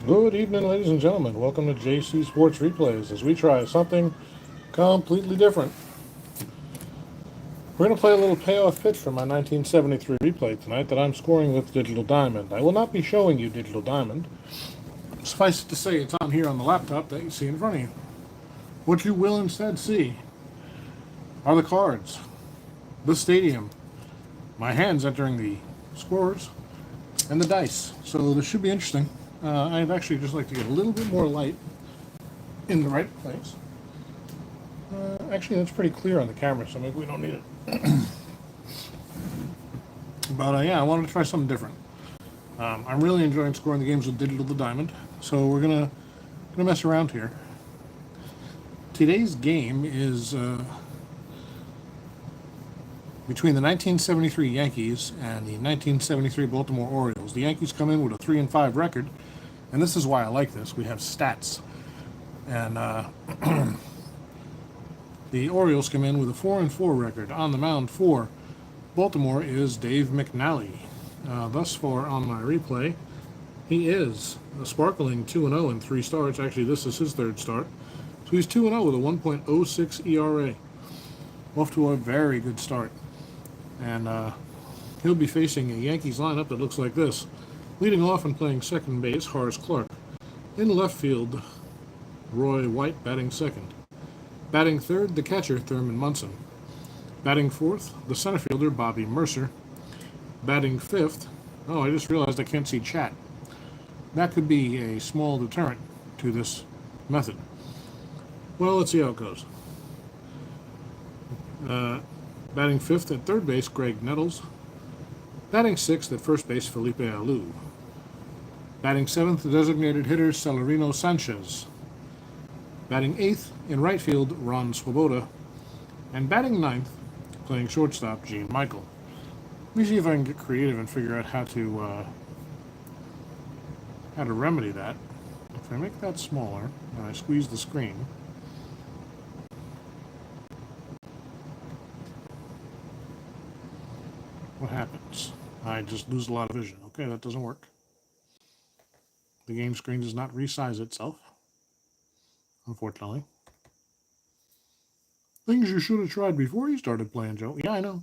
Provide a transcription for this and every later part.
Good evening, ladies and gentlemen. Welcome to JC Sports Replays as we try something completely different. We're going to play a little payoff pitch from my 1973 replay tonight that I'm scoring with Digital Diamond. I will not be showing you Digital Diamond. Suffice it to say, it's on here on the laptop that you see in front of you. What you will instead see are the cards, the stadium, my hands entering the scores, and the dice. So this should be interesting. I'd actually just like to get a little bit more light in the right place. Actually, that's pretty clear on the camera, so maybe we don't need it. But yeah, I wanted to try something different. I'm really enjoying scoring the games with Digital the Diamond, so we're gonna mess around here. Today's game is between the 1973 Yankees and the 1973 Baltimore Orioles. The Yankees come in with a 3-5 record, and this is why I like this. We have stats, and the Orioles come in with a 4-4 record. On the mound for Baltimore is Dave McNally. Thus far on my replay, he is a sparkling 2-0 in 3 starts. Actually, this is his 3rd start. So he's 2-0 with a 1.06 ERA. Off to a very good start. And he'll be facing a Yankees lineup that looks like this. Leading off and playing second base, Horace Clarke. In left field, Roy White batting second. Batting third, the catcher, Thurman Munson. Batting fourth, the center fielder, Bobby Mercer. Batting fifth, oh, I just realized I can't see chat. That could be a small deterrent to this method. Well, let's see how it goes. Batting fifth at third base, Greg Nettles. Batting sixth at first base, Felipe Alou. Batting seventh, the designated hitter, Celerino Sanchez. Batting eighth in right field, Ron Swoboda. And batting ninth, playing shortstop, Gene Michael. Let me see if I can get creative and figure out how to remedy that. If I make that smaller and I squeeze the screen, what happens? I just lose a lot of vision. Okay, that doesn't work. The game screen does not resize itself, unfortunately. Things you should have tried before you started playing, Joe. Yeah, I know.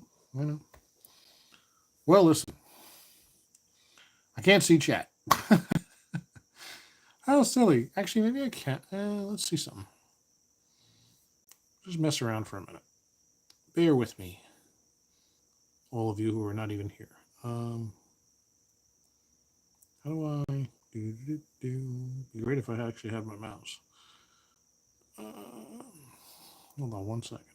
Well, listen. I can't see chat. How silly. Actually, maybe I can't. Let's see something. Just mess around for a minute. Bear with me, all of you who are not even here. How do I... Be great if I actually had my mouse. Hold on one second.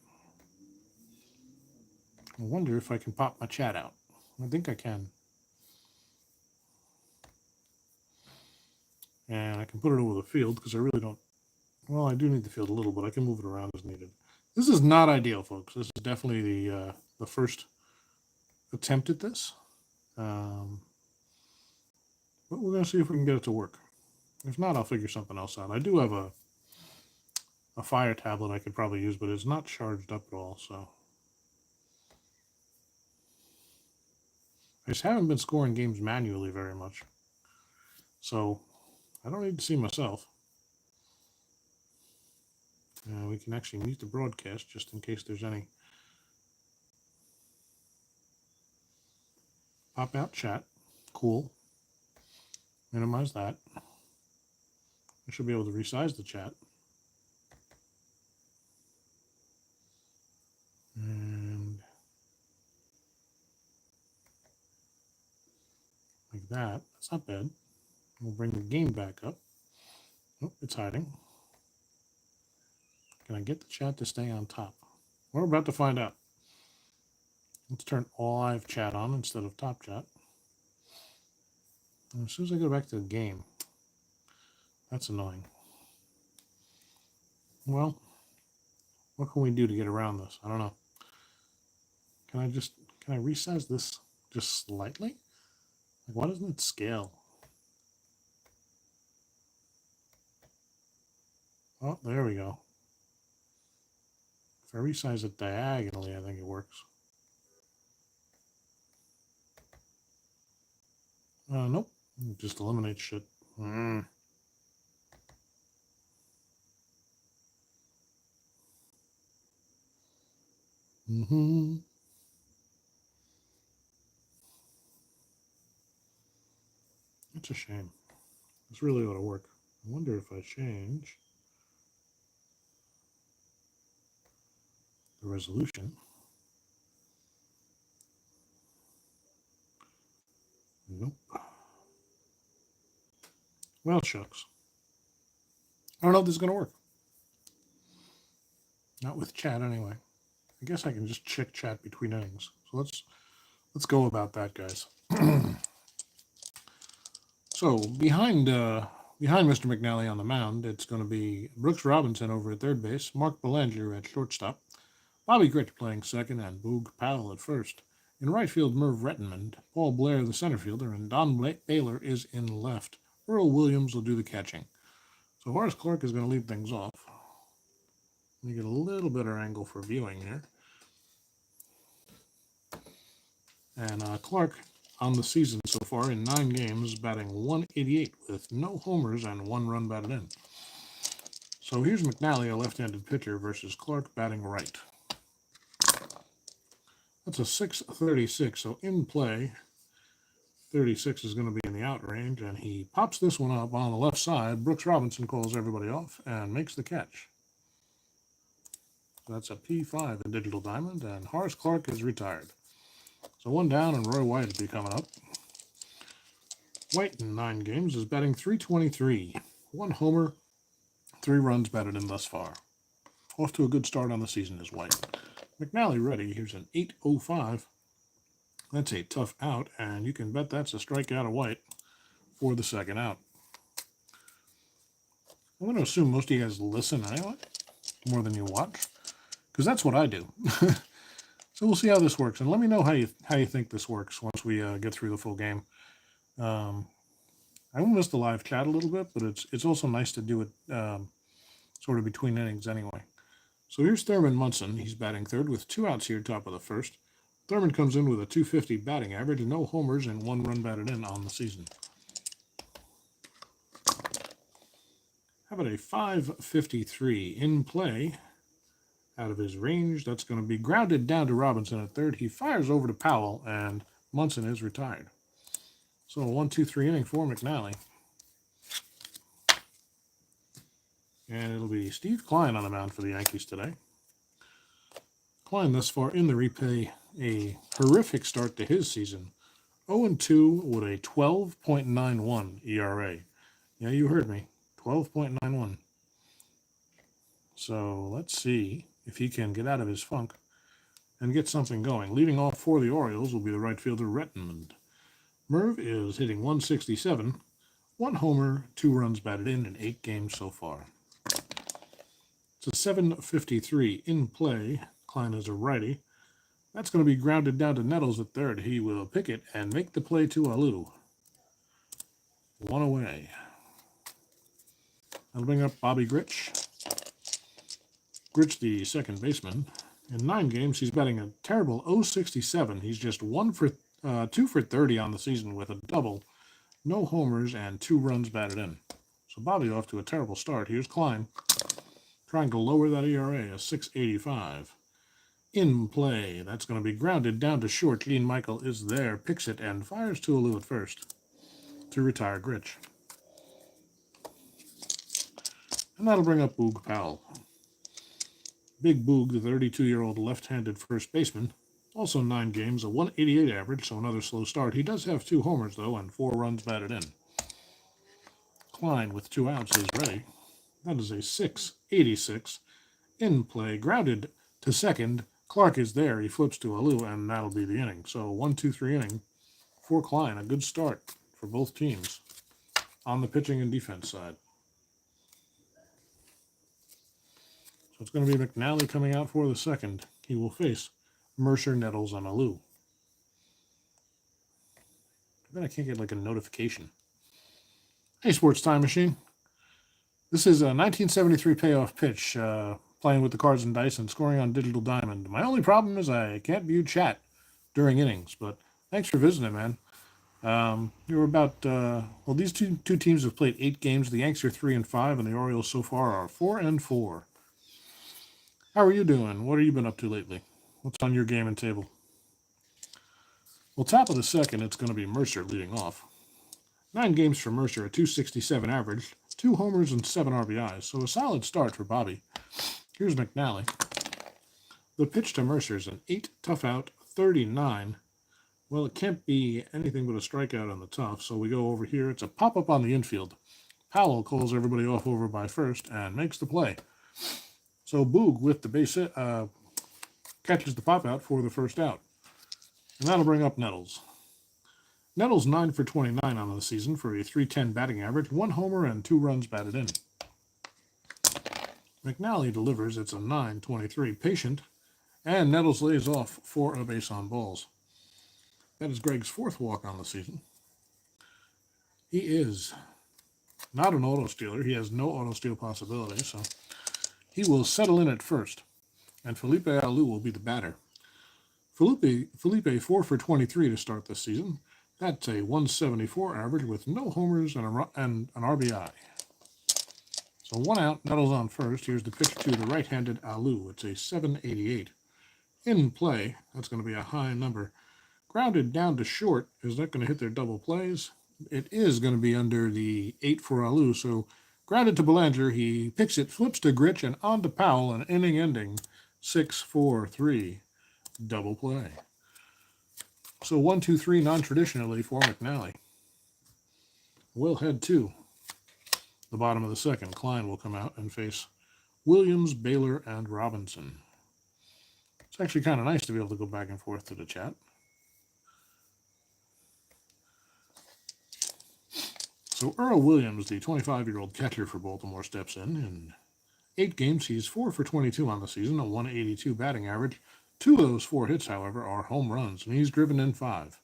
I wonder if I can pop my chat out. I think I can. And I can put it over the field because I really don't... Well, I do need the field a little, but I can move it around as needed. This is not ideal, folks. This is definitely the first attempt at this. But we're going to see if we can get it to work. If not, I'll figure something else out. I do have a Fire tablet I could probably use, but it's not charged up at all, so... I just haven't been scoring games manually very much. So, I don't need to see myself. We can actually mute the broadcast just in case there's any pop out chat. Cool. Minimize that. I should be able to resize the chat. And like that. That's not bad. We'll bring the game back up. Oh, it's hiding. Can I get the chat to stay on top? We're about to find out. Let's turn all live chat on instead of top chat. And as soon as I go back to the game, that's annoying. Well, what can we do to get around this? I don't know. Can I resize this just slightly? Like, why doesn't it scale? Oh, there we go. If I resize it diagonally, I think it works. Nope. It just eliminates shit. Mm-hmm. It's a shame. This really ought to work. I wonder if I change the resolution. Nope. Well, shucks. I don't know if this is going to work. Not with chat anyway. I guess I can just check chat between innings. So let's go about that, guys. So behind Mr. McNally on the mound, it's going to be Brooks Robinson over at third base, Mark Belanger at shortstop, Bobby Gritch playing second, and Boog Powell at first. In right field, Merv Rettenmund, Paul Blair the center fielder, and Don Baylor is in left. Earl Williams will do the catching. So Horace Clarke is going to lead things off. Let me get a little better angle for viewing here. And Clarke on the season so far in 9 games, batting .188 with no homers and 1 run batted in. So here's McNally, a left-handed pitcher, versus Clarke batting right. That's a 636, so in play, 36 is going to be in the out range, and he pops this one up on the left side. Brooks Robinson calls everybody off and makes the catch. So that's a P5 in Digital Diamond, and Horace Clarke is retired. So 1 down, and Roy White will be coming up. White in 9 games is batting .323. 1 homer, 3 runs batted in thus far. Off to a good start on the season is White. McNally ready. Here's an 805. That's a tough out, and you can bet that's a strikeout of White for the second out. I'm going to assume most of you guys listen anyway, more than you watch, because that's what I do. So we'll see how this works, and let me know how you think this works once we get through the full game. I will miss the live chat a little bit, but it's also nice to do it sort of between innings anyway. So here's Thurman Munson. He's batting third with 2 outs here, top of the first. Thurman comes in with a .250 batting average, no homers, and 1 run batted in on the season. How about a .553 in play? Out of his range, that's going to be grounded down to Robinson at third. He fires over to Powell, and Munson is retired. So a 1-2-3 inning for McNally. And it'll be Steve Kline on the mound for the Yankees today. Kline thus far in the replay, a horrific start to his season. 0-2 with a 12.91 ERA. Yeah, you heard me. 12.91. So let's see if he can get out of his funk and get something going. Leading off for the Orioles will be the right fielder Rettenmund. Merv is hitting .167, 1 homer, 2 runs batted in 8 games so far. It's a .753 in play. Kline is a righty. That's going to be grounded down to Nettles at third. He will pick it and make the play to Alou. 1 away. That'll bring up Bobby Gritch. Gritch, the second baseman. In 9 games, he's batting a terrible .067. He's just 2 for 30 on the season with a double, no homers, and 2 runs batted in. So Bobby off to a terrible start. Here's Kline trying to lower that ERA, a .685. In play, that's going to be grounded down to short. Gene Michael is there, picks it, and fires to Alou at first to retire Gritch. And that'll bring up Boog Powell. Big Boog, the 32-year-old left-handed first baseman, also 9 games, a .188 average, so another slow start. He does have 2 homers, though, and 4 runs batted in. Kline with 2 outs is ready. That is a .686 in play, grounded to second. Clarke is there. He flips to Alou, and that'll be the inning. So 1-2-3 inning for Kline. A good start for both teams on the pitching and defense side. So it's going to be McNally coming out for the second. He will face Mercer, Nettles, and Alou. I bet I can't get like a notification. Hey, Sports Time Machine. This is a 1973 payoff pitch, playing with the cards and dice and scoring on Digital Diamond. My only problem is I can't view chat during innings, but thanks for visiting, man. You're about, these two teams have played 8 games. The Yanks are 3-5, and the Orioles so far are 4-4. How are you doing? What have you been up to lately? What's on your game and table? Well, top of the second, it's going to be Mercer leading off. 9 games for Mercer, a 267 average, 2 homers and 7 RBIs, so a solid start for Bobby. Here's McNally. The pitch to Mercer is an 8 tough out, 39. Well, it can't be anything but a strikeout on the tough, so we go over here. It's a pop-up on the infield. Powell calls everybody off over by first and makes the play. So Boog with the base hit, catches the pop-out for the first out. And that'll bring up Nettles. Nettles 9 for 29 on the season for a .310 batting average, 1 homer and 2 runs batted in. McNally delivers. It's a .923 patient, and Nettles lays off for a base on balls. That is Greg's 4th walk on the season. He is not an auto stealer. He has no auto steal possibility, so he will settle in at first, and Felipe Alou will be the batter. Felipe 4 for 23 to start this season. That's a 174 average with no homers and an RBI. So 1 out, Nettles on first. Here's the pitch to the right-handed Alou. It's a 788. In play, that's going to be a high number. Grounded down to short. Is that going to hit their double plays? It is going to be under the 8 for Alou. So grounded to Belanger. He picks it, flips to Grich, and on to Powell. An inning ending 6-4-3 double play. So 1-2-3 non-traditionally for McNally. We'll head to the bottom of the second. Kline will come out and face Williams, Baylor, and Robinson. It's actually kind of nice to be able to go back and forth to the chat. So Earl Williams, the 25-year-old catcher for Baltimore, steps in. In 8 games, he's 4 for 22 on the season, a 182 batting average. 2 of those 4 hits, however, are home runs, and he's driven in 5.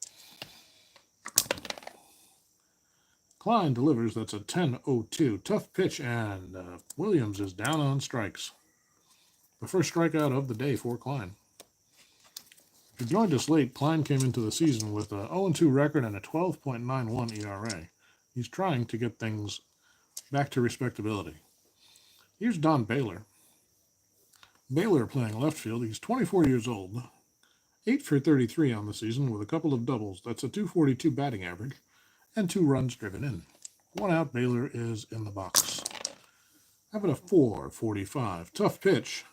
Kline delivers. That's a 10-0-2. Tough pitch, and Williams is down on strikes. The first strikeout of the day for Kline. If you joined us late, Kline came into the season with a 0-2 record and a 12.91 ERA. He's trying to get things back to respectability. Here's Don Baylor. Baylor playing left field. He's 24 years old. 8 for 33 on the season with a couple of doubles. That's a 242 batting average and 2 runs driven in. 1 out, Baylor is in the box. How about a 4.45? Tough pitch.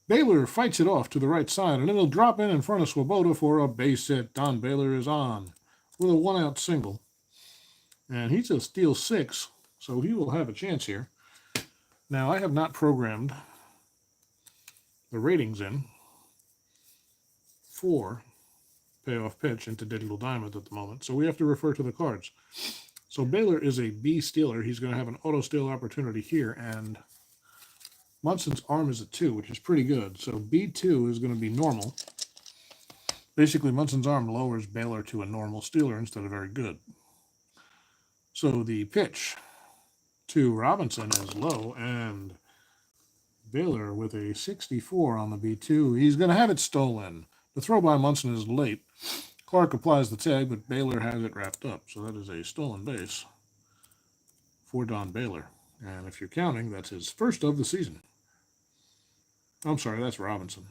Baylor fights it off to the right side, and it'll drop in front of Swoboda for a base hit. Don Baylor is on with a 1-out single. And he's a steal 6, so he will have a chance here. Now, I have not programmed the ratings in for Payoff pitch into Digital Diamond at the moment, so we have to refer to the cards. So Baylor is a B stealer. He's going to have an auto steal opportunity here, and Munson's arm is a 2, which is pretty good. So B2 is going to be normal. Basically, Munson's arm lowers Baylor to a normal stealer instead of very good. So the pitch to Robinson is low, and Baylor with a 64 on the B2. He's going to have it stolen. The throw by Munson is late. Clark applies the tag, but Baylor has it wrapped up. So that is a stolen base for Don Baylor. And if you're counting, that's his first of the season. I'm sorry, that's Robinson.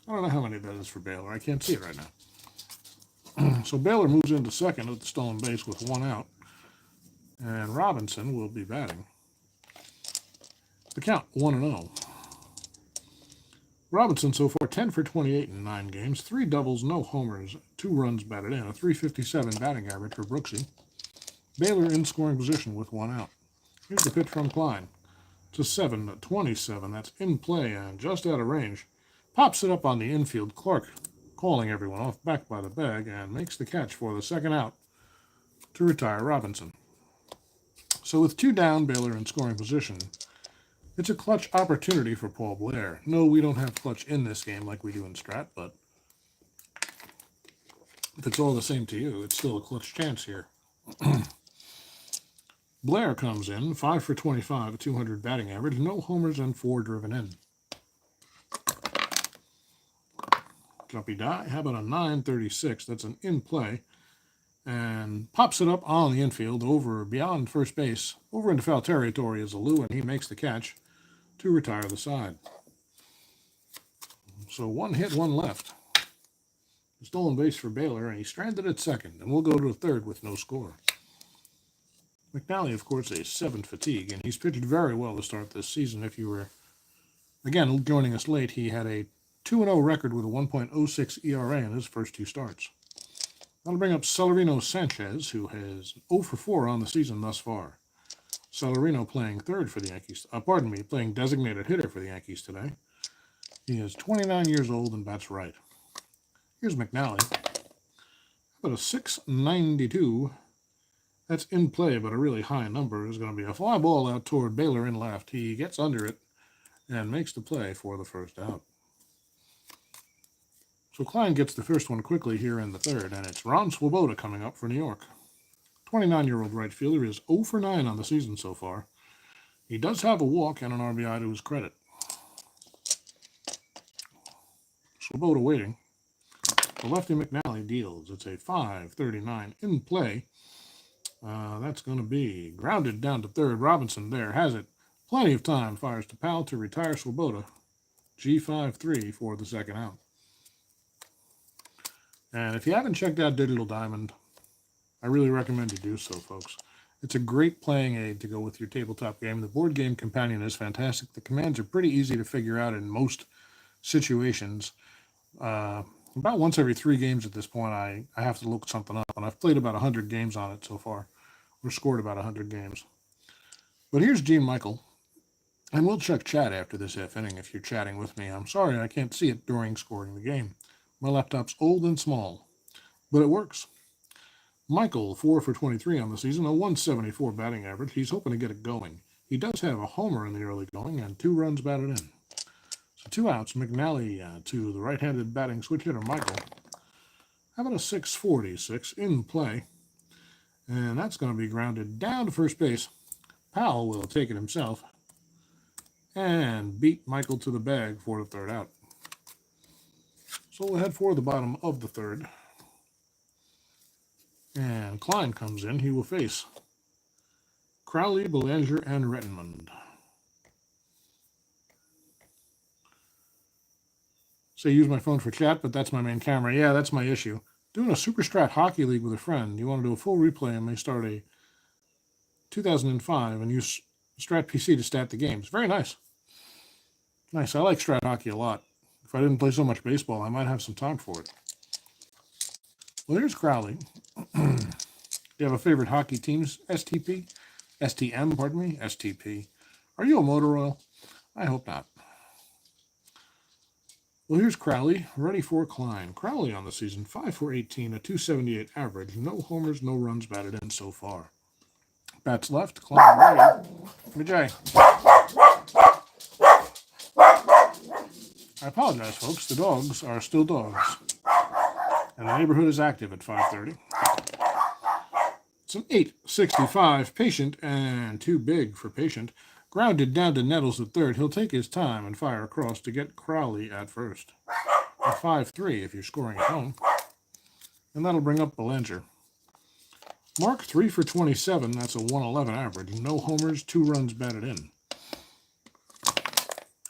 I don't know how many that is for Baylor. I can't see it right now. So Baylor moves into second at the stolen base with 1 out. And Robinson will be batting. The count, 1-0. Robinson so far 10 for 28 in 9 games, 3 doubles, no homers, 2 runs batted in, a 357 batting average for Brooksy. Baylor in scoring position with 1 out. Here's the pitch from Kline. To 7-27. That's in play and just out of range. Pops it up on the infield. Clark calling everyone off back by the bag and makes the catch for the 2nd out to retire Robinson. So with 2 down, Baylor in scoring position, it's a clutch opportunity for Paul Blair. No, we don't have clutch in this game like we do in Strat, but if it's all the same to you, it's still a clutch chance here. Blair comes in, 5 for 25, a 200 batting average, no homers and 4 driven in. Jumpy die, how about a 936? That's an in play. And pops it up on the infield over beyond first base. Over into foul territory is Alou, and he makes the catch to retire the side. So 1 hit, 1 left. stolen base for Baylor, and he's stranded at second, and we'll go to third with no score. McNally, of course, a 7 fatigue, and he's pitched very well to start this season. If you were, again, joining us late, he had a 2-0 record with a 1.06 ERA in his first 2 starts. That'll bring up Celerino Sanchez, who has 0 for 4 on the season thus far. Celerino playing third for the Yankees. Playing designated hitter for the Yankees today. He is 29 years old and bats right. Here's McNally. But a 692. That's in play, but a really high number is going to be a fly ball out toward Baylor in left. He gets under it and makes the play for the first out. So Kline gets the first one quickly here in the third, and it's Ron Swoboda coming up for New York. 29-year-old right fielder is 0 for 9 on the season so far. He does have a walk and an RBI to his credit. Swoboda waiting. The lefty McNally deals. It's a 5.39 in play. That's going to be grounded down to third. Robinson there has it. Plenty of time. Fires to Powell to retire Swoboda. G5-3 for the second out. And if you haven't checked out Digital Diamond, I really recommend you do so, folks. It's a great playing aid to go with your tabletop game. The board game companion is fantastic. The commands are pretty easy to figure out in most situations. About once every 3 games at this point, I have to look something up. And I've played about 100 games on it so far. Or scored about 100 games. But here's Gene Michael. And we'll check chat after this half inning if you're chatting with me. I'm sorry I can't see it during scoring the game. My laptop's old and small. But it works. Michael, 4 for 23 on the season, a 174 batting average. He's hoping to get it going. He does have a homer in the early going and 2 runs batted in. So 2 outs. McNally to the right-handed batting switch hitter, Michael. How about a 646 in play? And that's going to be grounded down to first base. Powell will take it himself and beat Michael to the bag for the third out. So we'll head for the bottom of the third. And Kline comes in. He will face Crowley, Belanger, and Rettenmund. Say use my phone for chat, but that's my main camera. Yeah, that's my issue. Doing a Super Strat Hockey League with a friend. You want to do a full replay and they start a 2005 and use Strat PC to stat the games. Very nice. Nice. I like Strat Hockey a lot. If I didn't play so much baseball, I might have some time for it. Well, here's Crowley. Do you have a favorite hockey teams? STP? STM, pardon me? STP. Are you a motor oil? I hope not. Well, here's Crowley, ready for Kline. Crowley on the season, 5 for 18, a 278 average. No homers, no runs batted in so far. Bats left, Kline ready. Vijay. I apologize, folks. The dogs are still dogs. And the neighborhood is active at 5:30. It's an 8.65 patient and too big for patient. Grounded down to Nettles at third. He'll take his time and fire across to get Crowley at first. A 5-3 if you're scoring at home. And that'll bring up Belanger. Mark 3 for 27. That's a 111 average. No homers, 2 runs batted in.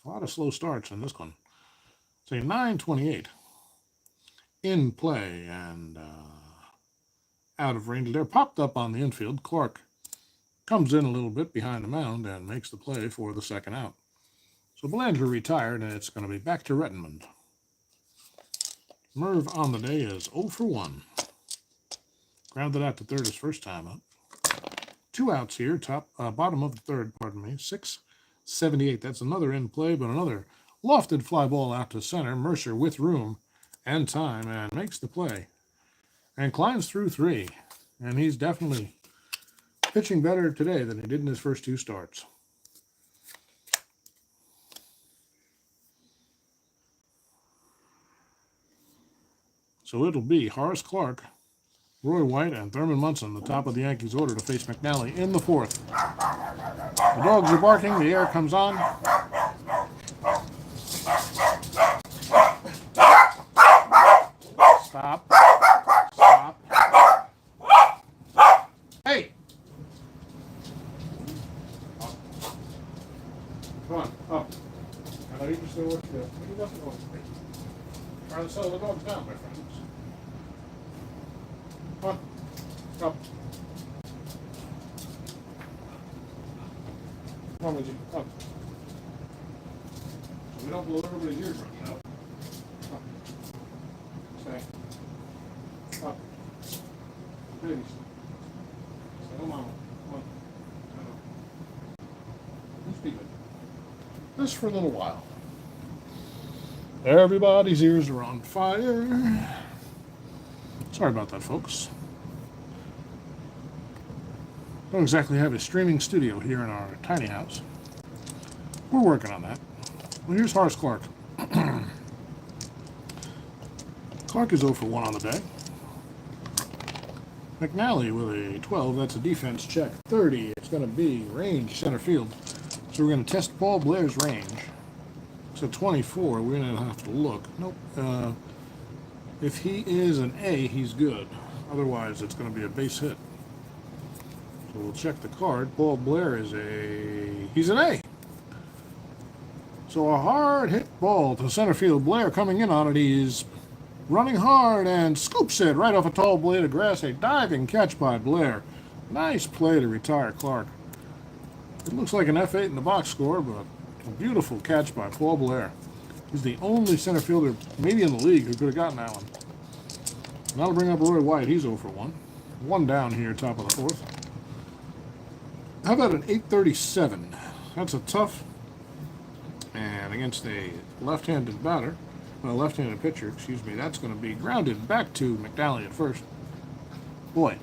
A lot of slow starts in this one. It's a 9.28. In play and out of range. They're popped up on the infield. Clark comes in a little bit behind the mound and makes the play for the second out. So Belanger retired, and it's going to be back to Rettenmund. Merv on the day is 0 for 1. Grounded out to third his first time up. 2 outs here, bottom of the third, 6.78. That's another in play, but another lofted fly ball out to center. Mercer with room and time and makes the play. And climbs through 3. And he's definitely pitching better today than he did in his first 2 starts. So it'll be Horace Clark, Roy White, and Thurman Munson, the top of the Yankees order, to face McNally in the 4th. The dogs are barking. The air comes on. Stop. Stop. Hey! Come on, up. I'm not interested in what you do. You got to go. Try to settle the dogs down, my friends. Up. Come on, would you? Up. So we don't blow everybody's eardrum out. Up. Stay. Up. Babies. Stay on mama. Come on. Who's peeping? Just for a little while. Everybody's ears are on fire. Sorry about that, folks. Don't exactly have a streaming studio here in our tiny house. We're working on that. Well, here's Horace Clark. Clark is 0 for 1 on the day. McNally with a 12. That's a defense check. 30. It's going to be range center field. So we're going to test Paul Blair's range. So 24. We're going to have to look. Nope. If he is an A, he's good. Otherwise, it's going to be a base hit. So we'll check the card. Paul Blair is he's an A. So a hard hit ball to center field. Blair coming in on it. He's running hard and scoops it right off a tall blade of grass. A diving catch by Blair. Nice play to retire Clark. It looks like an F8 in the box score, but a beautiful catch by Paul Blair. He's the only center fielder, maybe in the league, who could have gotten that one. And that'll bring up Roy White. He's 0 for 1. One down here, top of the fourth. How about an 837? That's a tough, and against a left-handed batter, left-handed pitcher, excuse me, that's going to be grounded back to McNally at first. Boy,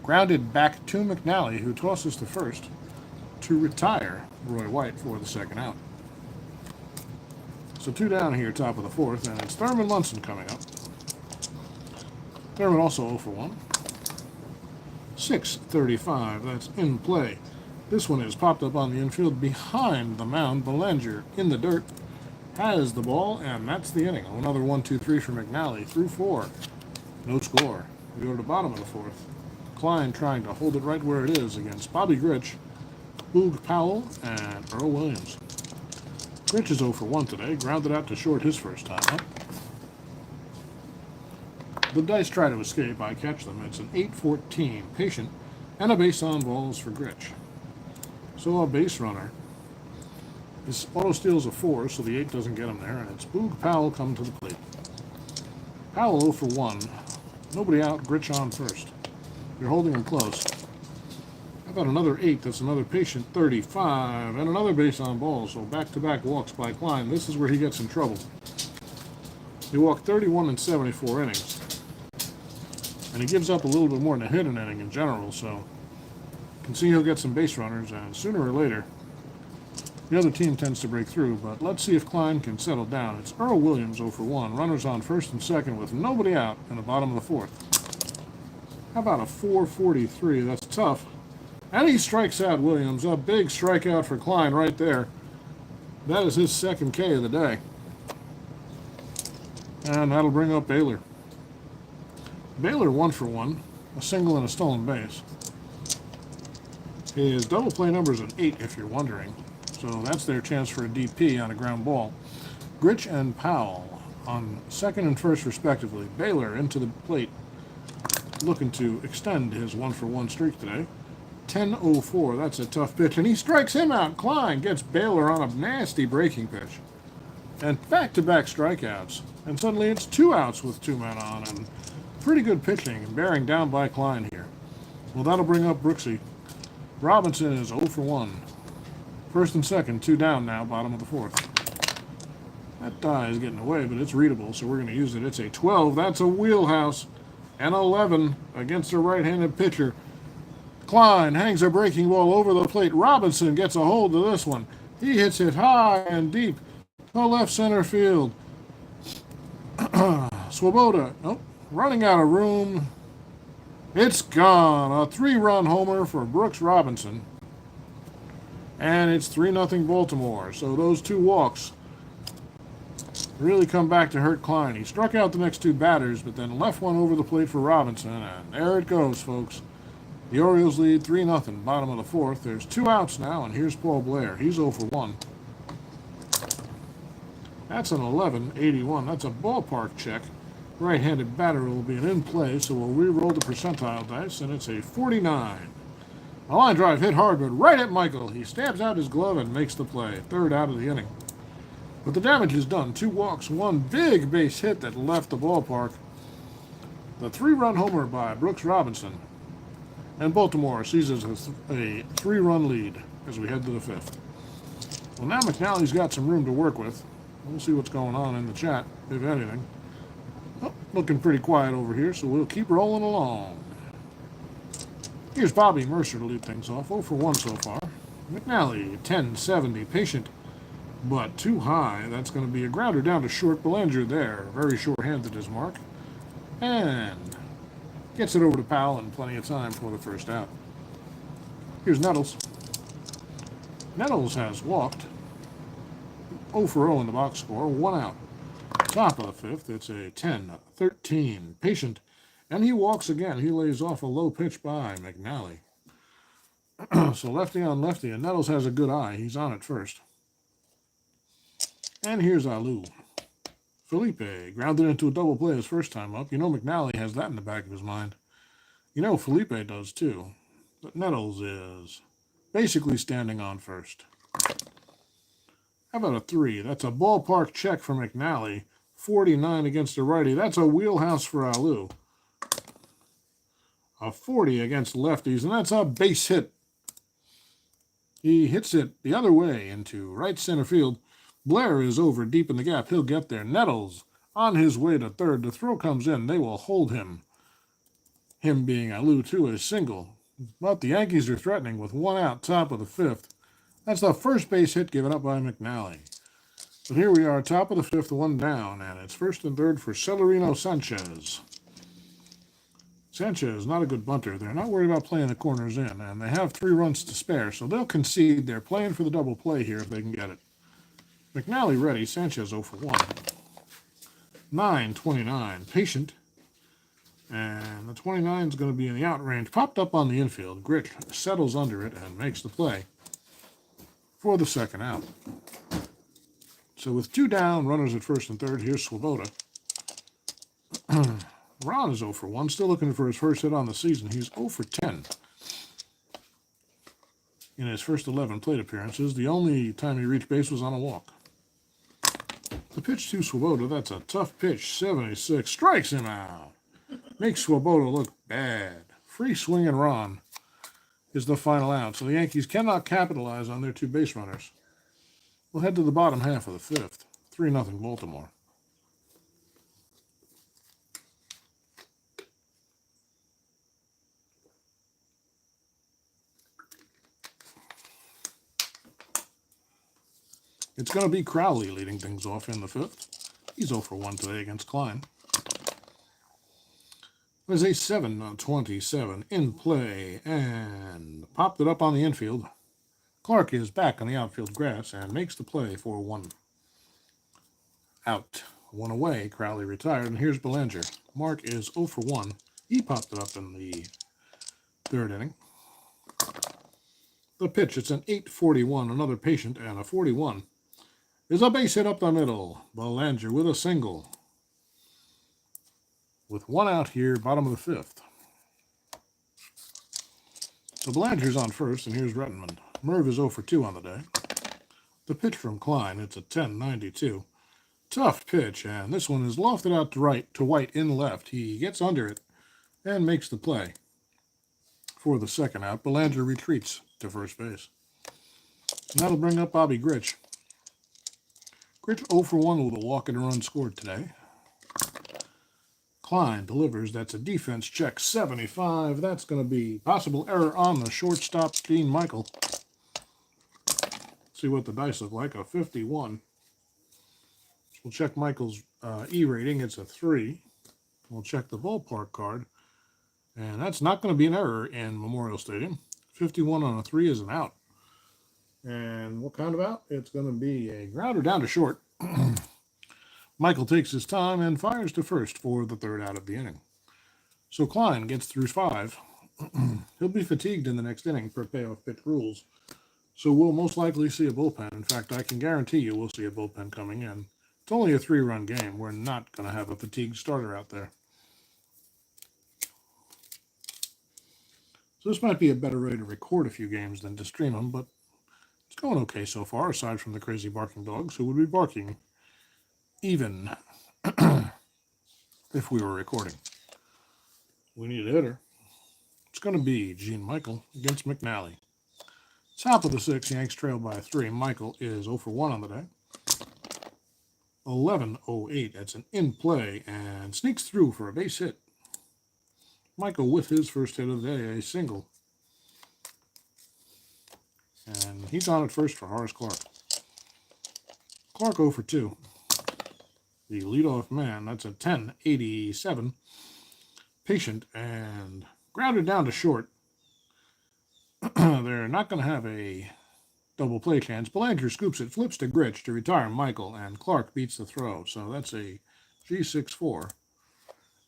grounded back to McNally, who tosses to first to retire Roy White for the second out. So 2 down here, top of the fourth, and it's Thurman Munson coming up. Thurman also 0 for 1. 6:35, that's in play. This one is popped up on the infield behind the mound. Belanger in the dirt has the ball, and that's the inning. Another 1-2-3 for McNally through 4. No score. We go to the bottom of the fourth. Kline trying to hold it right where it is against Bobby Grich, Boog Powell, and Earl Williams. Grich is 0 for 1 today. Grounded out to short his first time up. The dice try to escape. I catch them. It's an 8-14 patient and a base on balls for Grich. So a base runner. This auto steals a 4, so the 8 doesn't get him there, and it's Boog Powell coming to the plate. Powell 0 for 1. Nobody out. Grich on first. You're holding him close. How about another 8? That's another patient 35, and another base on balls. So back-to-back walks by Kline. This is where he gets in trouble. He walked 31 in 74 innings. And he gives up a little bit more than a hit an inning in general, so you can see he'll get some base runners, and sooner or later, the other team tends to break through. But let's see if Kline can settle down. It's Earl Williams 0 for 1. Runners on first and second with nobody out in the bottom of the fourth. How about a 4:43? That's tough. And he strikes out Williams. A big strikeout for Kline right there. That is his second K of the day. And that'll bring up Baylor. Baylor 1 for 1, a single and a stolen base. His double play number is an 8, if you're wondering. So that's their chance for a DP on a ground ball. Grich and Powell on second and first, respectively. Baylor into the plate, looking to extend his 1 for 1 streak today. 10-04, that's a tough pitch, and he strikes him out. Kline gets Baylor on a nasty breaking pitch. And back-to-back strikeouts. And suddenly it's 2 outs with 2 men on, and pretty good pitching and bearing down by Kline here. Well, that'll bring up Brooksy. Robinson is 0 for 1. First and second, 2 down now, bottom of the fourth. That die is getting away, but it's readable, so we're going to use it. It's a 12. That's a wheelhouse. And 11 against a right-handed pitcher. Kline hangs a breaking ball over the plate. Robinson gets a hold of this one. He hits it high and deep to left center field. Swoboda, running out of room. It's gone. A 3-run homer for Brooks Robinson. And it's 3-0 Baltimore. So those 2 walks really come back to hurt Kline. He struck out the next 2 batters, but then left one over the plate for Robinson. And there it goes, folks. The Orioles lead 3-0, bottom of the fourth. There's 2 outs now, and here's Paul Blair. He's 0 for 1. That's an 11-81. That's a ballpark check. Right-handed batter will be an in play, so we'll re-roll the percentile dice, and it's a 49. A line drive hit hard, but right at Michael. He stabs out his glove and makes the play. Third out of the inning. But the damage is done. 2 walks, 1 big base hit that left the ballpark. The 3-run homer by Brooks Robinson. And Baltimore seizes a 3-run lead as we head to the 5th. Well, now McNally's got some room to work with. We'll see what's going on in the chat, if anything. Oh, looking pretty quiet over here, so we'll keep rolling along. Here's Bobby Mercer to lead things off. 0 for 1 so far. McNally, 1070, patient, but too high. That's going to be a grounder down to short. Belanger there, very short-handed his mark. And gets it over to Powell in plenty of time for the first out. Here's Nettles. Nettles has walked. 0 for 0 in the box score, 1 out. Top of the 5th, it's a 10-13. Patient, and he walks again. He lays off a low pitch by McNally. So lefty on lefty, and Nettles has a good eye. He's on it first. And here's Alou. Felipe grounded into a double play his first time up. You know McNally has that in the back of his mind. You know Felipe does too. But Nettles is basically standing on first. How about a 3? That's a ballpark check for McNally. 49 against a righty. That's a wheelhouse for Alou. A 40 against lefties, and that's a base hit. He hits it the other way into right center field. Blair is over deep in the gap. He'll get there. Nettles on his way to third. The throw comes in. They will hold him. Him being Alou to a single. But the Yankees are threatening with 1 out, top of the 5th. That's the first base hit given up by McNally. But here we are, top of the 5th, 1 down, and it's first and third for Celerino Sanchez. Sanchez, not a good bunter. They're not worried about playing the corners in, and they have 3 runs to spare, so they'll concede. They're playing for the double play here if they can get it. McNally ready, Sanchez 0 for 1. 9-29, patient. And the 29 is going to be in the out range. Popped up on the infield. Grit settles under it and makes the play for the second out. So with 2 down, runners at first and third, here's Swoboda. Ron is 0 for 1, still looking for his first hit on the season. He's 0 for 10 in his first 11 plate appearances. The only time he reached base was on a walk. The pitch to Swoboda, that's a tough pitch, 76, strikes him out. Makes Swoboda look bad. Free swing and Ron is the final out. So the Yankees cannot capitalize on their 2 base runners. We'll head to the bottom half of the 5th. 3-0 Baltimore. It's going to be Crowley leading things off in the 5th. He's 0 for 1 today against Kline. There's a 7-27 in play and popped it up on the infield. Clark is back on the outfield grass and makes the play for 1 out. 1 away, Crowley retired, and here's Belanger. Mark is 0 for 1. He popped it up in the 3rd inning. The pitch, it's an 8-41, another patient, and a 41. Is a base hit up the middle. Belanger with a single. With 1 out here, bottom of the 5th. So Belanger's on first, and here's Rettenman. Merv is 0 for 2 on the day. The pitch from Kline, it's a 10-92. Tough pitch, and this one is lofted out to White in left. He gets under it and makes the play for the second out. Belanger retreats to first base. And that'll bring up Bobby Grich. Grich 0 for 1 with a walk and a run scored today. Kline delivers. That's a defense check, 75. That's going to be possible error on the shortstop, Dean Michael. See what the dice look like, a 51. We'll check Michael's E rating. It's a 3. We'll check the ballpark card. And that's not going to be an error in Memorial Stadium. 51 on a 3 is an out. And what kind of out? It's going to be a grounder down to short. Michael takes his time and fires to first for the 3rd out of the inning. So Kline gets through 5. He'll be fatigued in the next inning per payoff pitch rules. So we'll most likely see a bullpen. In fact, I can guarantee you we'll see a bullpen coming in. It's only a 3-run game. We're not going to have a fatigued starter out there. So this might be a better way to record a few games than to stream them, but it's going okay so far, aside from the crazy barking dogs who would be barking even if we were recording. We need a hitter. It's going to be Gene Michael against McNally. Top of the 6th, Yanks trail by 3. Michael is 0 for 1 on the day. 11:08, that's an in play, and sneaks through for a base hit. Michael with his first hit of the day, a single. And he's on at first for Horace Clark. Clark 0 for 2. The leadoff man, that's a 10:87. Patient and grounded down to short. They're not going to have a double play chance. Belanger scoops it, flips to Gritch to retire Michael, and Clark beats the throw. So that's a G6-4.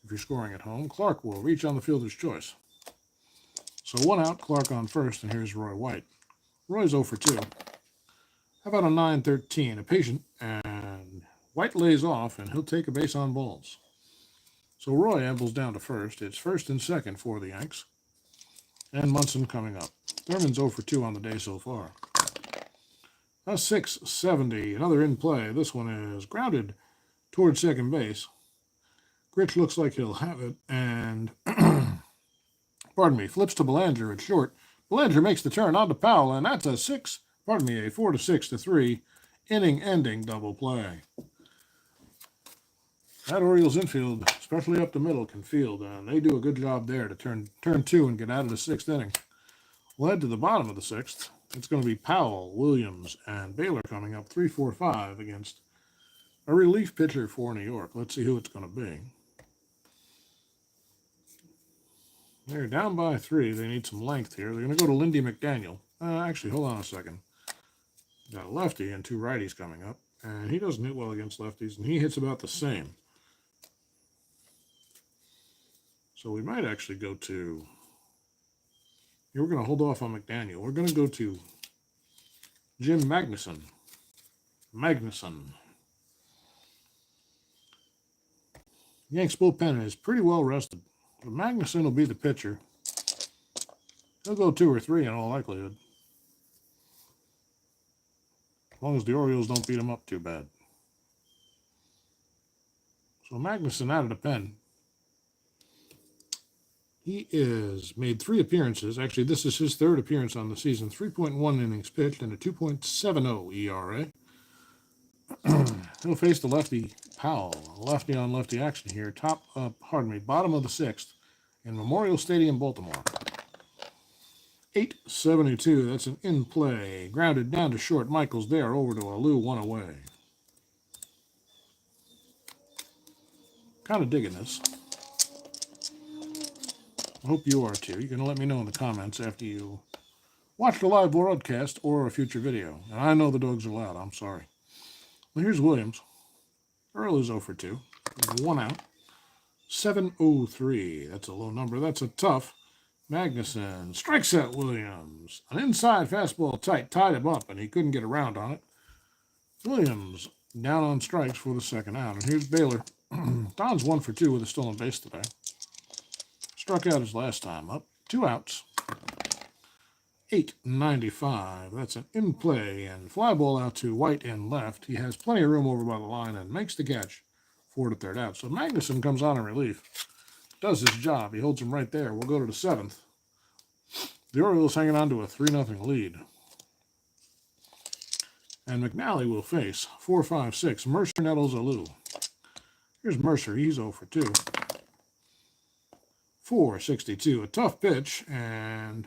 If you're scoring at home, Clark will reach on the fielder's choice. So 1 out, Clark on first, and here's Roy White. Roy's 0 for 2. How about a 9-13? A patient, and White lays off, and he'll take a base on balls. So Roy ambles down to first. It's first and second for the Yanks. And Munson coming up. Thurman's 0 for 2 on the day so far. A 6-70, another in play. This one is grounded towards second base. Gritch looks like he'll have it, and flips to Belanger at short. Belanger makes the turn on to Powell, and that's a 4 to 6 to 3 inning-ending double play. That Orioles infield, especially up the middle, can field, and they do a good job there to turn 2 and get out of the 6th inning. Led to the bottom of the 6th. It's going to be Powell, Williams, and Baylor coming up 3-4-5 against a relief pitcher for New York. Let's see who it's going to be. They're down by 3. They need some length here. They're going to go to Lindy McDaniel. Actually, hold on a second. Got a lefty and 2 righties coming up. And he doesn't hit well against lefties, and he hits about the same. So we might actually go to... We're going to hold off on McDaniel. We're going to go to Jim Magnuson. Yanks bullpen is pretty well rested. But Magnuson will be the pitcher. He'll go 2 or 3 in all likelihood. As long as the Orioles don't beat him up too bad. So Magnuson out of the pen. He is made 3 appearances. Actually, this is his 3rd appearance on the season. 3.1 innings pitched and a 2.70 ERA. He'll face the lefty Powell. Lefty on lefty action here. Bottom of the 6th in Memorial Stadium, Baltimore. 8:72. That's an in play. Grounded down to short. Michael's there. Over to Alou, 1 away. Kind of digging this. I hope you are too. You can let me know in the comments after you watch the live broadcast or a future video. And I know the dogs are loud. I'm sorry. Well, here's Williams. Earl is 0 for 2. 1 out. 7:03. That's a low number. That's a tough. Magnuson strikes out Williams. An inside fastball tied him up, and he couldn't get around on it. Williams down on strikes for the 2nd out. And here's Baylor. Don's 1 for 2 with a stolen base today. Struck out his last time up. 2 outs. 8:95. That's an in play and fly ball out to White in left. He has plenty of room over by the line and makes the catch for the 3rd out. So Magnuson comes on in relief. Does his job. He holds him right there. We'll go to the 7th. The Orioles hanging on to a 3-0 lead. And McNally will face 4-5-6. Mercer, Nettles, Alou. Here's Mercer. He's 0 for 2. 4.62. A tough pitch, and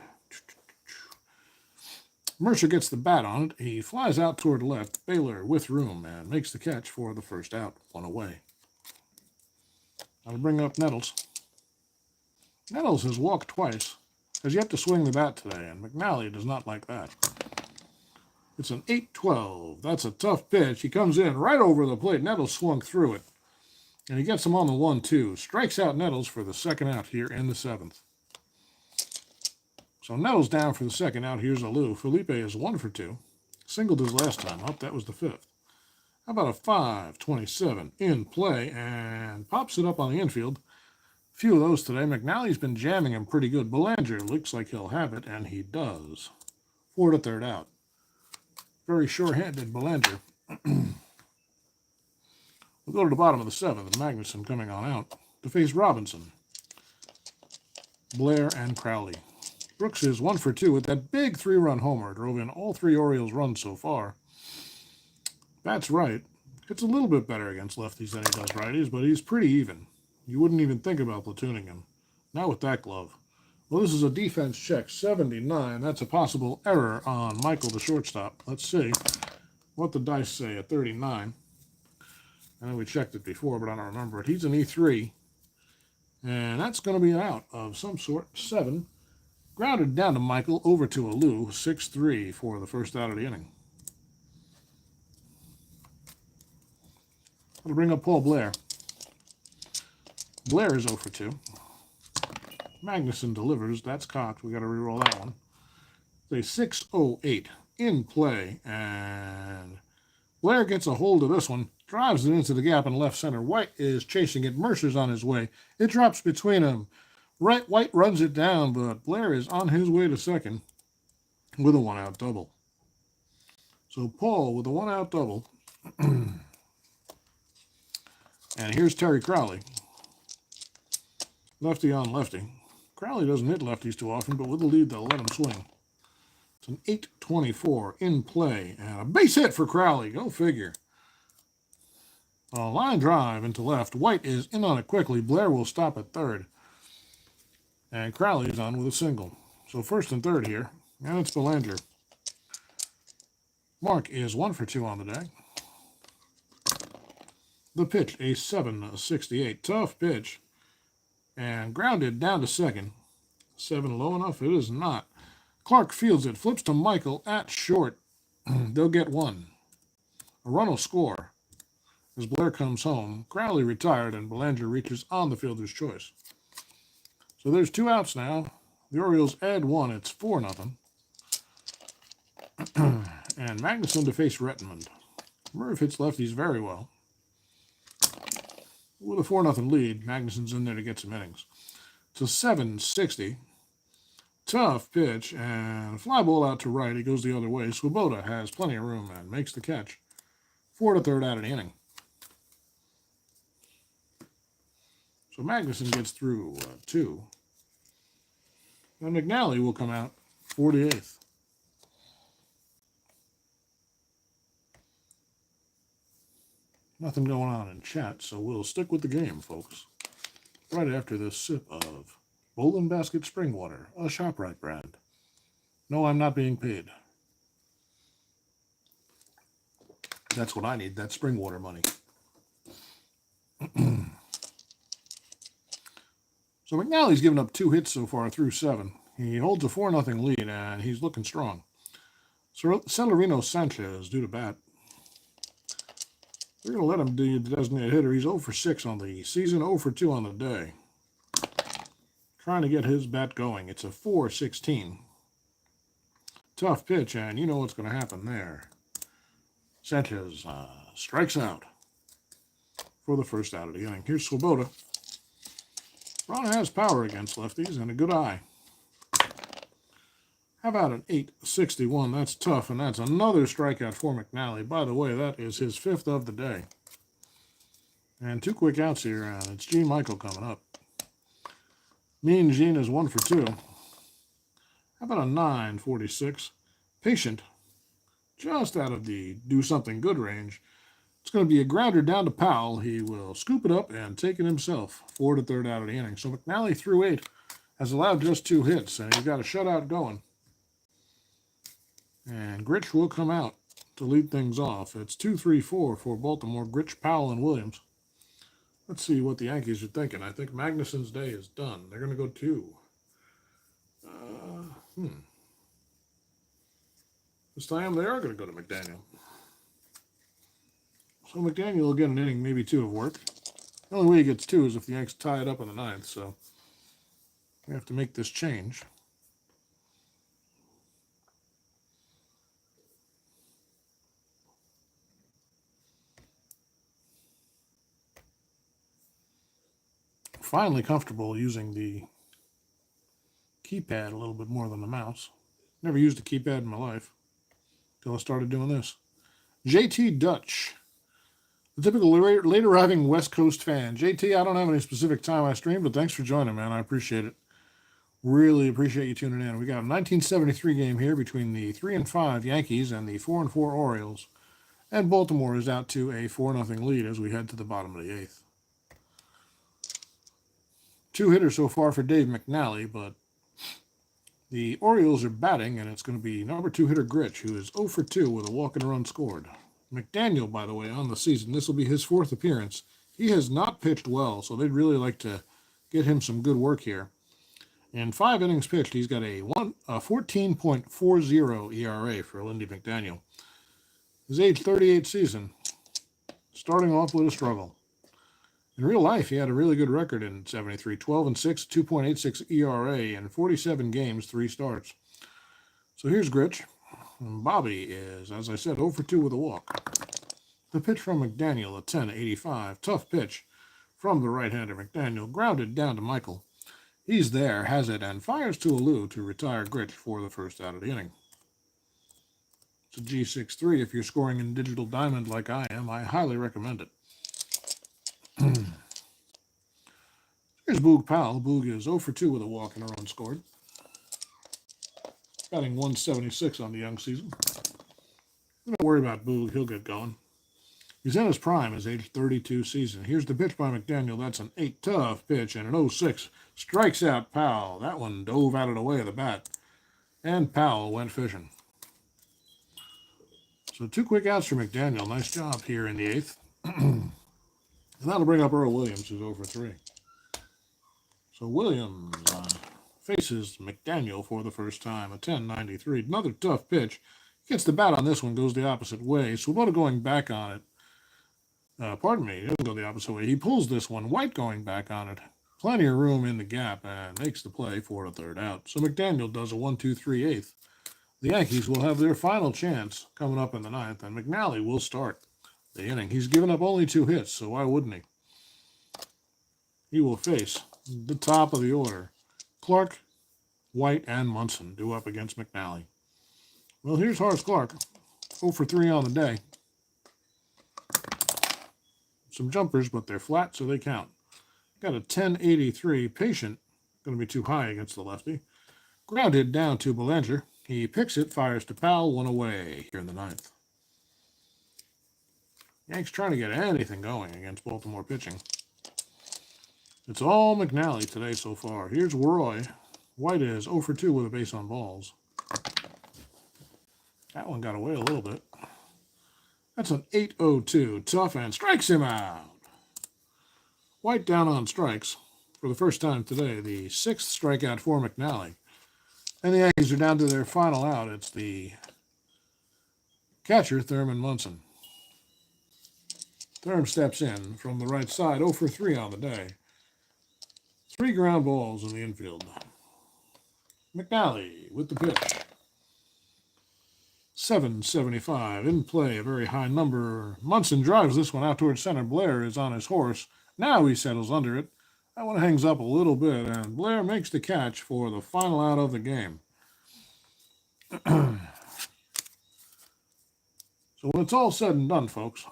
Mercer gets the bat on it. He flies out toward left. Baylor with room and makes the catch for the 1st out. 1 away. I'll bring up Nettles. Nettles has walked twice. Has yet to swing the bat today, and McNally does not like that. It's an 8-12. That's a tough pitch. He comes in right over the plate. Nettles swung through it. And he gets him on the 1-2. Strikes out Nettles for the 2nd out here in the 7th. So Nettles down for the 2nd out. Here's Alou. Felipe is 1 for 2. Singled his last time up. That was the 5th. How about a 5-27 in play and pops it up on the infield? A few of those today. McNally's been jamming him pretty good. Belanger looks like he'll have it, and he does. 4 to third out. Very sure-handed Belanger. We'll go to the bottom of the 7th. Magnuson coming on out to face Robinson, Blair, and Crowley. Brooks is 1 for 2 with that big 3-run homer. Drove in all 3 Orioles runs so far. That's right. It's a little bit better against lefties than he does righties, but he's pretty even. You wouldn't even think about platooning him. Not with that glove. Well, this is a defense check. 79. That's a possible error on Michael, the shortstop. Let's see what the dice say at 39. I know we checked it before, but I don't remember it. He's an E3. And that's going to be an out of some sort. 7. Grounded down to Michael, over to Alou. 6-3 for the first out of the inning. I'll bring up Paul Blair. Blair is 0 for 2. Magnuson delivers. That's cocked. We got to re-roll that one. It's a 6-0-8 in play. And Blair gets a hold of this one. Drives it into the gap in left center. White is chasing it. Mercer's on his way. It drops between them. White runs it down, but Blair is on his way to second with a 1-out double. So Paul with a 1-out double. And here's Terry Crowley. Lefty on lefty. Crowley doesn't hit lefties too often, but with the lead, they'll let him swing. It's an 8-24 in play. And a base hit for Crowley. Go figure. A line drive into left. White is in on it quickly. Blair will stop at third. And Crowley is on with a single. So first and third here. And it's Belanger. Mark is 1 for 2 on the day. The pitch, a 7-68. Tough pitch. And grounded down to second. 7 low enough? It is not. Clark fields it. Flips to Michael at short. They'll get 1. A run will score. As Blair comes home, Crowley retired and Belanger reaches on the fielder's choice. So there's 2 outs now. The Orioles add 1. It's 4-0. And Magnuson to face Rettenmund. Murph hits lefties very well. With a 4-0 lead, Magnuson's in there to get some innings. So 7-60. Tough pitch and fly ball out to right. He goes the other way. Swoboda has plenty of room and makes the catch. 4 to third out of the inning. So Magnuson gets through 2. And McNally will come out 48th. Nothing going on in chat, so we'll stick with the game, folks. Right after this sip of Bowlin Basket Spring Water, a ShopRite brand. No, I'm not being paid. That's what I need, that spring water money. So McNally's given up 2 hits so far through 7. He holds a 4-0 lead, and he's looking strong. Celerino Sanchez due to bat. We're going to let him do the designated hitter. He's 0 for 6 on the season, 0 for 2 on the day. Trying to get his bat going. It's a 4-16. Tough pitch, and you know what's going to happen there. Sanchez strikes out for the first out of the inning. Here's Swoboda. Ron has power against lefties and a good eye. How about an 8-61? That's tough, and that's another strikeout for McNally. By the way, that is his 5th of the day. And 2 quick outs here, and it's Gene Michael coming up. Mean Gene is 1 for 2. How about a 9-46? Patient, just out of the do something good range. It's going to be a grounder down to Powell. He will scoop it up and take it himself. 4 to third out of the inning. So McNally through 8 has allowed just 2 hits, and he's got a shutout going. And Gritch will come out to lead things off. It's 2-3-4 for Baltimore. Gritch, Powell, and Williams. Let's see what the Yankees are thinking. I think Magnuson's day is done. They're going to go 2. This time they are going to go to McDaniel. So McDaniel will get an inning, maybe 2 of work. The only way he gets 2 is if the Yanks tie it up in the 9th, so we have to make this change. finally comfortable using the keypad a little bit more than the mouse. Never used a keypad in my life until I started doing this. JT Dutch, the typical late arriving West Coast fan. JT, I don't have any specific time I stream, but thanks for joining, man. I appreciate it. Really appreciate you tuning in. We got a 1973 game here between the 3-5 Yankees and the 4-4 Orioles. And Baltimore is out to a 4-0 lead as we head to the bottom of the 8th. 2 hitters so far for Dave McNally, but the Orioles are batting, and it's going to be number 2 hitter Gritch, who is 0 for 2 with a walk and a run scored. McDaniel, by the way, on the season, this will be his 4th appearance. He has not pitched well, so they'd really like to get him some good work here. In 5 innings pitched, he's got a 14.40 ERA for Lindy McDaniel. His age 38 season, starting off with a struggle. In real life, he had a really good record in 73, 12-6, 2.86 ERA, in 47 games, 3 starts. So here's Gritch. And Bobby is, as I said, 0 for 2 with a walk. The pitch from McDaniel, a 10-85. Tough pitch from the right-hander McDaniel, grounded down to Michael. He's there, has it, and fires to Alou to retire Gritch for the first out of the inning. It's a G6-3. If you're scoring in Digital Diamond like I am, I highly recommend it. Here's Boog Powell. Boog is 0 for 2 with a walk and a run scored. Batting 176 on the young season. Don't worry about Boog. He'll get going. He's in his prime, his age 32 season. Here's the pitch by McDaniel. That's an 8 tough pitch and an 0-6. Strikes out Powell. That one dove out of the way of the bat. And Powell went fishing. So 2 quick outs for McDaniel. Nice job here in the 8th. And that'll bring up Earl Williams, who's 0 for 3. So Williams faces McDaniel for the first time. A 10-93. Another tough pitch. Gets the bat on this one, goes the opposite way. Swoboda going back on it. Pardon me, he doesn't go the opposite way. He pulls this one. White going back on it. Plenty of room in the gap and makes the play for a 3rd out. So McDaniel does a 1-2-3-8. The Yankees will have their final chance coming up in the 9th, and McNally will start the inning. He's given up only 2 hits, so why wouldn't he? He will face the top of the order. Clark, White, and Munson due up against McNally. Well, here's Horace Clark, 0 for 3 on the day. Some jumpers, but they're flat, so they count. Got a 10-83. Patient, going to be too high against the lefty. Grounded down to Belanger. He picks it, fires to Powell, 1 away here in the 9th. Yanks trying to get anything going against Baltimore pitching. It's all McNally today so far. Here's Roy. White is 0 for 2 with a base on balls. That one got away a little bit. That's an 8-0-2. Tough and strikes him out. White down on strikes for the first time today. The 6th strikeout for McNally. And the Yankees are down to their final out. It's the catcher, Thurman Munson. Thurman steps in from the right side, 0 for 3 on the day. 3 ground balls in the infield. McNally with the pitch. 775 in play, a very high number. Munson drives this one out towards center. Blair is on his horse. Now he settles under it. That one hangs up a little bit, and Blair makes the catch for the final out of the game. So when it's all said and done, folks,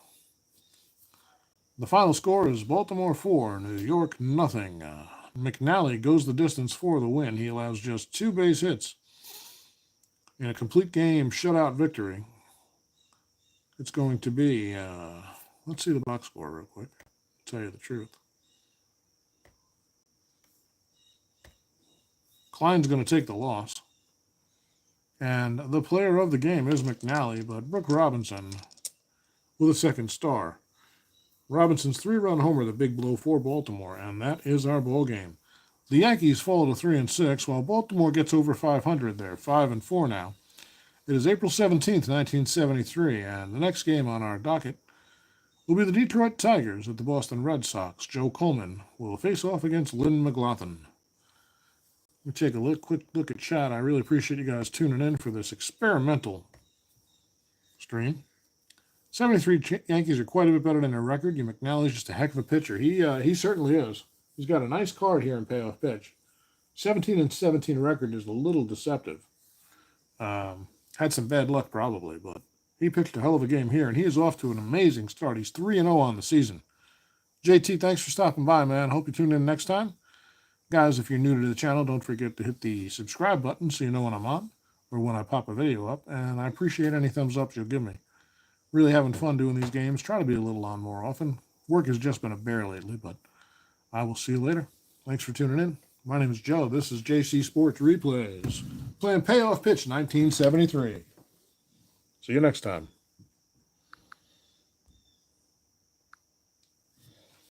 the final score is Baltimore 4, New York nothing. McNally goes the distance for the win. He allows just 2 base hits in a complete game shutout victory. It's going to be, let's see the box score real quick, to tell you the truth. Kline's going to take the loss. And the player of the game is McNally, but Brooke Robinson with a 2nd star. Robinson's 3-run homer, the big blow for Baltimore, and that is our ball game. The Yankees fall to 3-6, while Baltimore gets over 500 there, 5-4 now. It is April 17th, 1973, and the next game on our docket will be the Detroit Tigers at the Boston Red Sox. Joe Coleman will face off against Lynn McLaughlin. Let me take a quick look at chat. I really appreciate you guys tuning in for this experimental stream. 73 Yankees are quite a bit better than their record. McNally's just a heck of a pitcher. He certainly is. He's got a nice card here in Payoff Pitch. 17-17 record is a little deceptive. Had some bad luck probably, but he pitched a hell of a game here, and he is off to an amazing start. He's 3-0 on the season. JT, thanks for stopping by, man. Hope you tune in next time. Guys, if you're new to the channel, don't forget to hit the subscribe button so you know when I'm on or when I pop a video up, and I appreciate any thumbs ups you'll give me. Really having fun doing these games. Try to be a little on more often. Work has just been a bear lately, but I will see you later. Thanks for tuning in. My name is Joe. This is JC Sports Replays. Playing Payoff Pitch 1973. See you next time.